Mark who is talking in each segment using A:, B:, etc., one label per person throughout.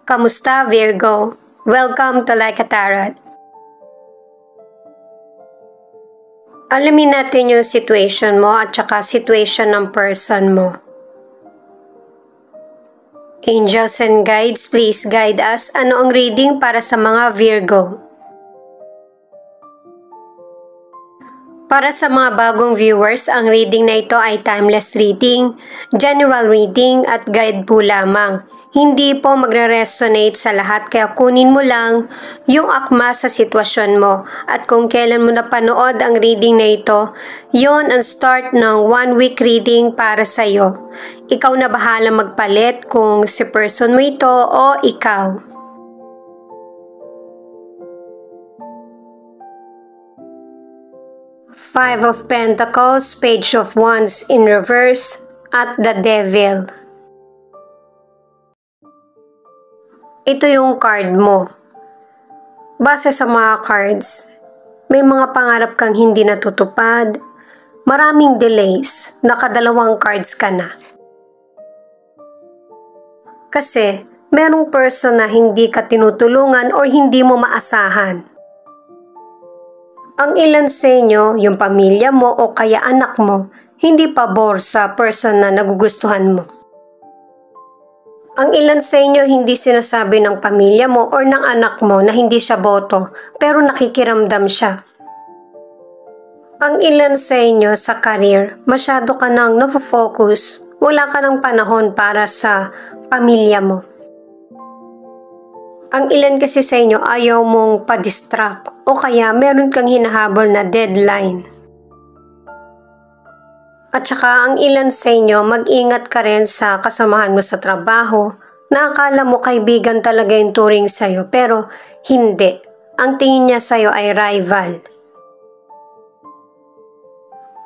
A: Kamusta, Virgo? Welcome to Like a Tarot. Alamin natin yung situation mo at saka situation ng person mo. Angels and guides, please guide us. Ano ang reading para sa mga Virgo? Para sa mga bagong viewers, ang reading na ito ay timeless reading, general reading at guide po lamang. Hindi po magre-resonate sa lahat kaya kunin mo lang yung akma sa sitwasyon mo at kung kailan mo napanood ang reading na ito, yon ang start ng 1 week reading para sa iyo. Ikaw na bahala magpalit kung si person mo ito o ikaw. Five of Pentacles, Page of Wands in reverse, at the Devil. Ito yung card mo. Base sa mga cards, may mga pangarap kang hindi natutupad, maraming delays, nakadalawang cards ka na. Kasi, merong person na hindi ka tinutulungan or hindi mo maasahan. Ang ilan sa inyo, yung pamilya mo o kaya anak mo, hindi pabor sa person na nagugustuhan mo. Ang ilan sa inyo hindi sinasabi ng pamilya mo o ng anak mo na hindi siya boto, pero nakikiramdam siya. Ang ilan sa inyo sa career, masyado ka nang nafo-focus, wala ka ng panahon para sa pamilya mo. Ang ilan kasi sa inyo ayaw mong pa-distract o kaya meron kang hinahabol na deadline. At saka ang ilan sa inyo mag-ingat ka rin sa kasamahan mo sa trabaho na akala mo kaibigan talaga yung turing sa'yo pero hindi. Ang tingin niya sa'yo ay rival.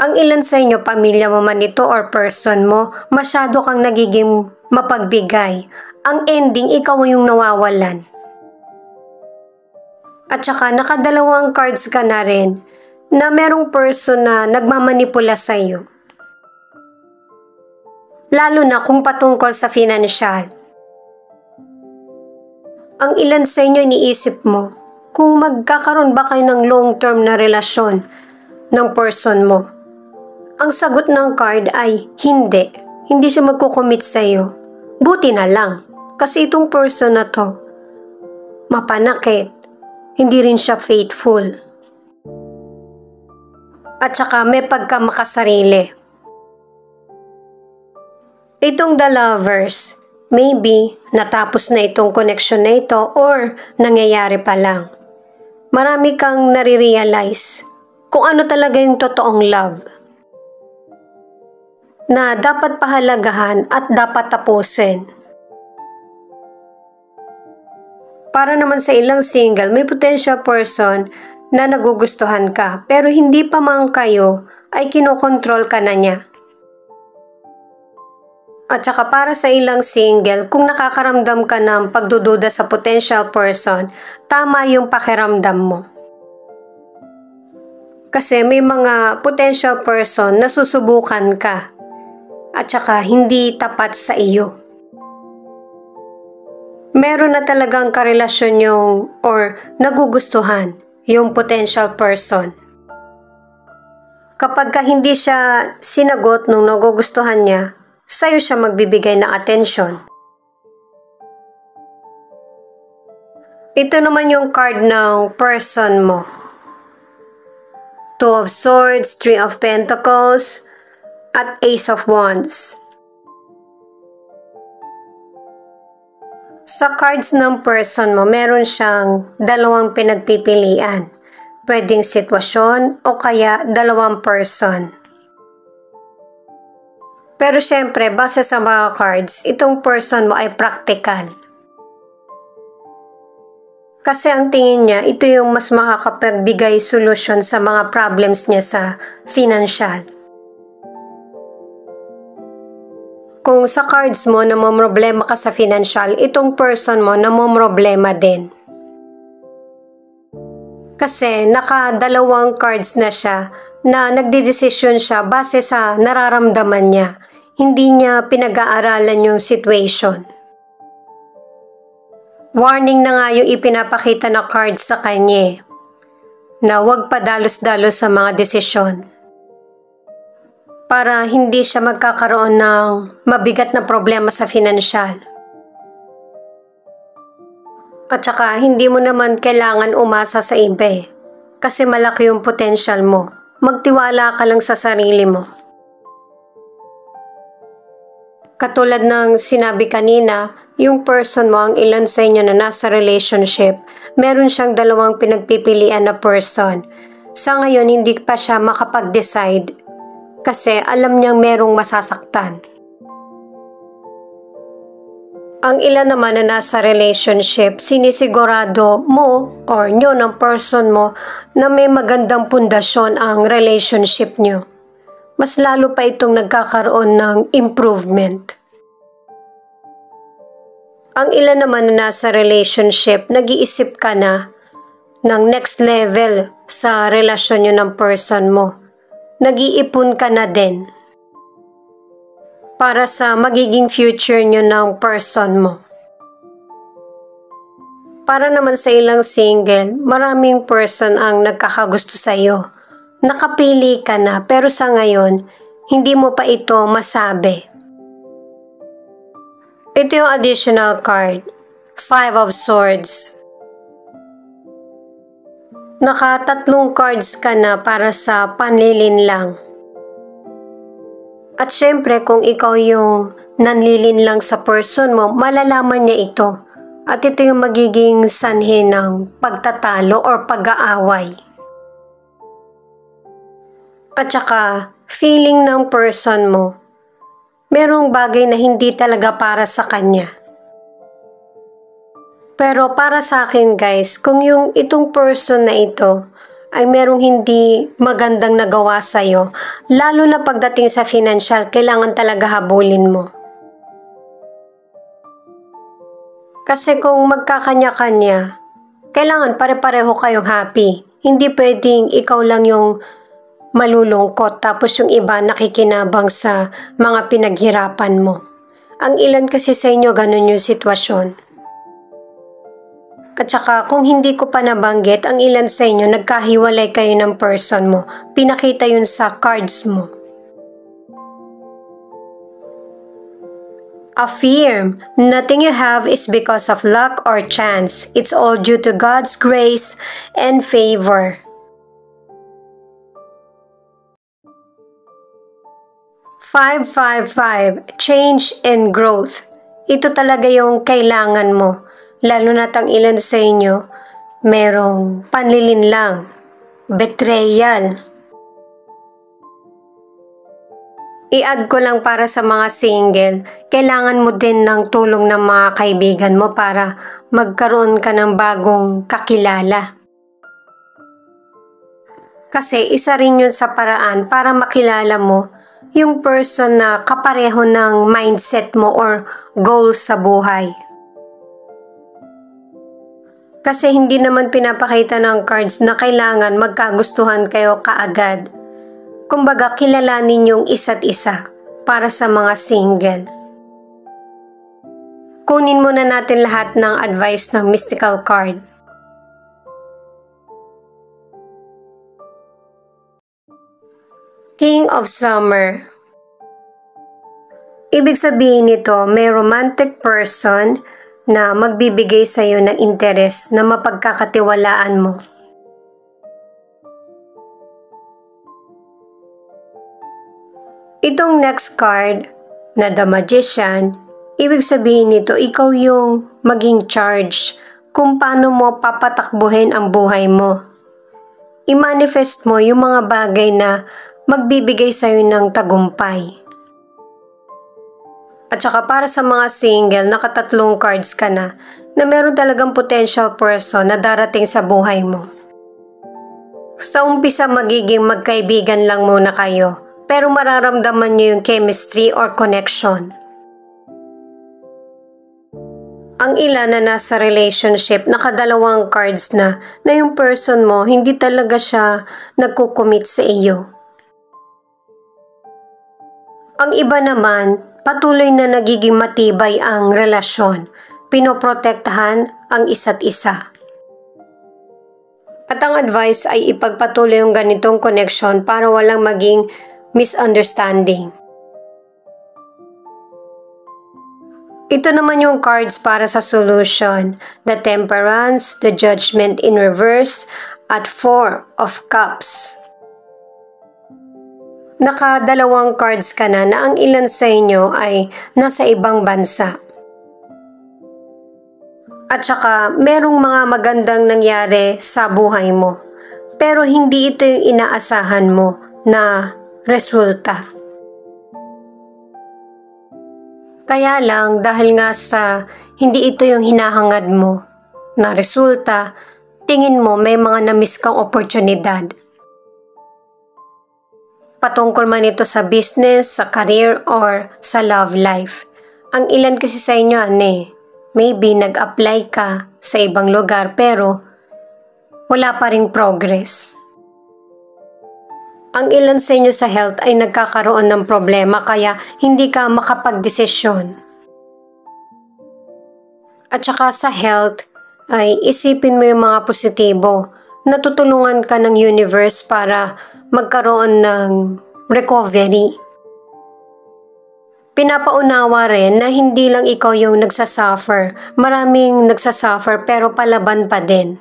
A: Ang ilan sa inyo, pamilya mo man ito or person mo, masyado kang nagiging mapagbigay. Ang ending, ikaw yung nawawalan. At saka nakadalawang cards ka na rin na merong person na nagmamanipula sa iyo. Lalo na kung patungkol sa financial. Ang ilan sa inyo iniisip mo kung magkakaroon ba kayo ng long-term na relasyon ng person mo. Ang sagot ng card ay hindi. Hindi siya magkukommit sa iyo. Buti na lang. Kasi itong person na to, mapanakit. Hindi rin siya faithful. At saka may pagkamakasarili. Itong the lovers, maybe natapos na itong connection na ito or nangyayari pa lang. Marami kang nare-realize kung ano talaga yung totoong love. Na dapat pahalagahan at dapat tapusin. Para naman sa ilang single, may potential person na nagugustuhan ka pero hindi pa man kayo ay kinokontrol ka na niya. At saka para sa ilang single, kung nakakaramdam ka ng pagdududa sa potential person, tama yung pakiramdam mo. Kasi may mga potential person na susubukan ka at saka hindi tapat sa iyo. Meron na talagang karelasyon yung or nagugustuhan yung potential person. Kapag ka hindi siya sinagot nung nagugustuhan niya, sa'yo siya magbibigay ng atensyon. Ito naman yung card ng person mo. Two of Swords, Three of Pentacles, at Ace of Wands. Sa cards ng person mo, meron siyang dalawang pinagpipilian. Pwedeng sitwasyon o kaya dalawang person. Pero syempre, base sa mga cards, itong person mo ay practical. Kasi ang tingin niya, ito yung mas makakapagbigay solusyon sa mga problems niya sa financial. Kung sa cards mo na problema ka sa financial, itong person mo na problema din. Kasi nakadalawang cards na siya na nagdedesisyon siya base sa nararamdaman niya. Hindi niya pinag-aaralan yung situation. Warning na nga yung ipinapakita na card sa kanya na huwag padalos-dalos sa mga desisyon para hindi siya magkakaroon ng mabigat na problema sa financial. At saka hindi mo naman kailangan umasa sa iba kasi malaki yung potential mo. Magtiwala ka lang sa sarili mo. Katulad ng sinabi kanina, yung person mo, ang ilan sa inyo na nasa relationship, meron siyang dalawang pinagpipilian na person. Sa ngayon, hindi pa siya makapag-decide kasi alam niyang merong masasaktan. Ang ilan naman na nasa relationship, sinisigurado mo or nyo ng person mo na may magandang pundasyon ang relationship nyo. Mas lalo pa itong nagkakaroon ng improvement. Ang ilan naman na nasa relationship, nag-iisip ka na ng next level sa relasyon nyo ng person mo. Nag-iipon ka na din para sa magiging future nyo ng person mo. Para naman sa ilang single, maraming person ang nagkakagusto sa iyo. Nakapili ka na pero sa ngayon, hindi mo pa ito masabi. Ito yung additional card, 5 of Swords. Nakatatlong cards ka na para sa panlilinlang. At syempre kung ikaw yung nanlilinlang sa person mo, malalaman niya ito. At ito yung magiging sanhi ng pagtatalo or pag-aaway. At saka, feeling ng person mo, merong bagay na hindi talaga para sa kanya. Pero para sa akin guys, kung yung itong person na ito ay merong hindi magandang nagawa sa'yo, lalo na pagdating sa financial, kailangan talaga habulin mo. Kasi kung magkakanya-kanya, kailangan pare-pareho kayong happy. Hindi pwedeng ikaw lang yung malulungkot tapos yung iba nakikinabang sa mga pinaghirapan mo. Ang ilan kasi sa inyo ganun yung sitwasyon. At saka kung hindi ko pa nabanggit, ang ilan sa inyo nagkahiwalay kayo ng person mo. Pinakita yun sa cards mo. Affirm, nothing you have is because of luck or chance. It's all due to God's grace and favor. 555, change and growth. Ito talaga yung kailangan mo. Lalo na't ang ilan sa inyo, merong panlilinlang, betrayal. I-add ko lang para sa mga single, kailangan mo din ng tulong ng mga kaibigan mo para magkaroon ka ng bagong kakilala. Kasi isa rin yun sa paraan para makilala mo yung person na kapareho ng mindset mo or goals sa buhay. Kasi hindi naman pinapakita ng cards na kailangan magkagustuhan kayo kaagad. Kumbaga, kilalanin yung isa't isa para sa mga single. Kunin muna natin lahat ng advice ng mystical card. King of Summer. Ibig sabihin nito, may romantic person na magbibigay sa iyo ng interes na mapagkakatiwalaan mo. Itong next card na The Magician, ibig sabihin nito, ikaw yung maging charge kung paano mo papatakbuhin ang buhay mo. I-manifest mo yung mga bagay na magbibigay sa iyo ng tagumpay. At saka para sa mga single, nakatatlong cards ka na meron talagang potential person na darating sa buhay mo. Sa umpisa magiging magkaibigan lang muna kayo, pero mararamdaman niyo yung chemistry or connection. Ang ilan na nasa relationship, nakadalawang cards na yung person mo, hindi talaga siya nagkukommit sa iyo. Ang iba naman, patuloy na nagiging matibay ang relasyon. pinoprotektahan ang isa't isa. At ang advice ay ipagpatuloy yung ganitong connection para walang maging misunderstanding. Ito naman yung cards para sa solution. The Temperance, the Judgment in reverse, at 4 of Cups. Nakadalawang cards ka na ang ilan sa inyo ay nasa ibang bansa. At saka merong mga magandang nangyari sa buhay mo. Pero hindi ito yung inaasahan mo na resulta. Kaya lang dahil nga sa hindi ito yung hinahangad mo na resulta, tingin mo may mga na-miss kang oportunidad. Patungkol man ito sa business, sa career, or sa love life. Ang ilan kasi sa inyo, maybe nag-apply ka sa ibang lugar pero wala pa ring progress. Ang ilan sa inyo sa health ay nagkakaroon ng problema kaya hindi ka makapagdesisyon. At saka sa health ay isipin mo yung mga positibo. Natutulungan ka ng universe para magkaroon ng recovery. Pinapaunawa rin na hindi lang ikaw yung nagsasuffer. Maraming nagsasuffer pero palaban pa din.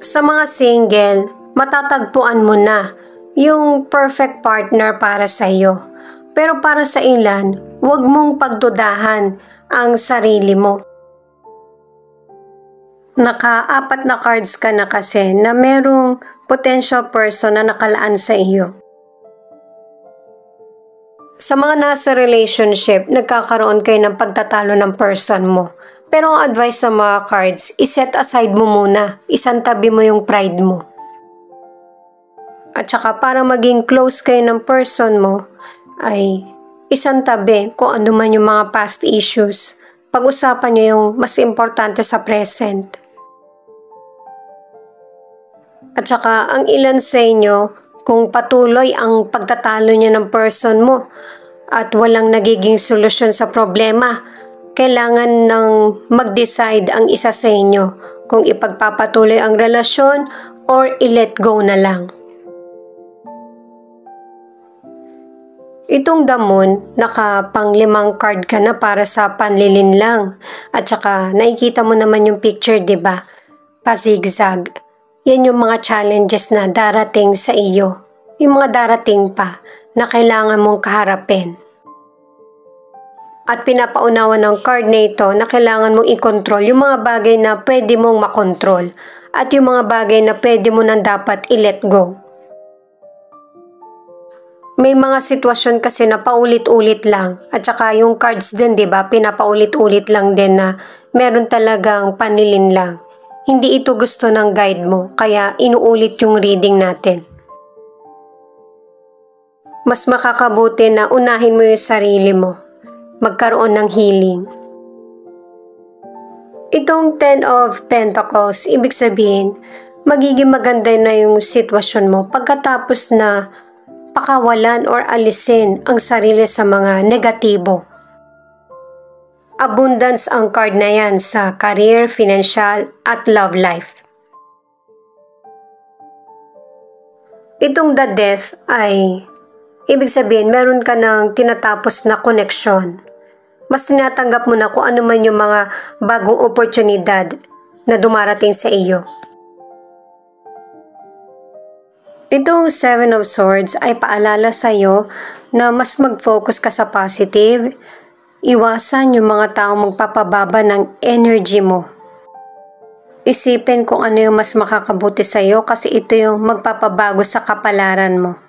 A: Sa mga single, matatagpuan mo na yung perfect partner para sa iyo. Pero para sa ilan, huwag mong pagdudahan ang sarili mo. Naka-4 na cards ka na kasi na merong potential person na nakalaan sa iyo. Sa mga nasa relationship, nagkakaroon kayo ng pagtatalo ng person mo. Pero ang advice sa mga cards, iset aside mo muna. Isantabi mo yung pride mo. At saka para maging close kayo ng person mo, ay isantabi kung ano man yung mga past issues. Pag-usapan niyo yung mas importante sa present. At saka ang ilan sa inyo, kung patuloy ang pagtatalo niya ng person mo at walang nagiging solusyon sa problema, kailangan ng mag-decide ang isa sa inyo kung ipagpapatuloy ang relasyon or i-let go na lang. Itong The Moon, naka-5 card ka na para sa panlilin lang. At saka nakikita mo naman yung picture, 'di ba? Pa-zigzag. Yan yung mga challenges na darating sa iyo. Yung mga darating pa na kailangan mong kaharapin. At pinapaunawa ng card na ito na kailangan mong i-control yung mga bagay na pwede mong makontrol at yung mga bagay na pwede mo nang dapat i-let go. May mga sitwasyon kasi na paulit-ulit lang at saka yung cards din, 'di ba? Pinapaulit-ulit lang din na meron talagang panlilin lang. Hindi ito gusto ng guide mo kaya inuulit yung reading natin. Mas makakabuti na unahin mo yung sarili mo. Magkaroon ng healing. Itong 10 of Pentacles, ibig sabihin, magiging maganda na yung sitwasyon mo pagkatapos na pakawalan or alisin ang sarili sa mga negatibo. Abundance ang card na yan sa career, financial, at love life. Itong The Death ay ibig sabihin meron ka ng tinatapos na connection. Mas tinatanggap mo na kung ano man yung mga bagong oportunidad na dumarating sa iyo. Itong 7 of Swords ay paalala sa iyo na mas mag-focus ka sa positive. Iwasan yung mga taong magpapababa ng energy mo. Isipin kung ano yung mas makakabuti sa iyo kasi ito yung magpapabago sa kapalaran mo.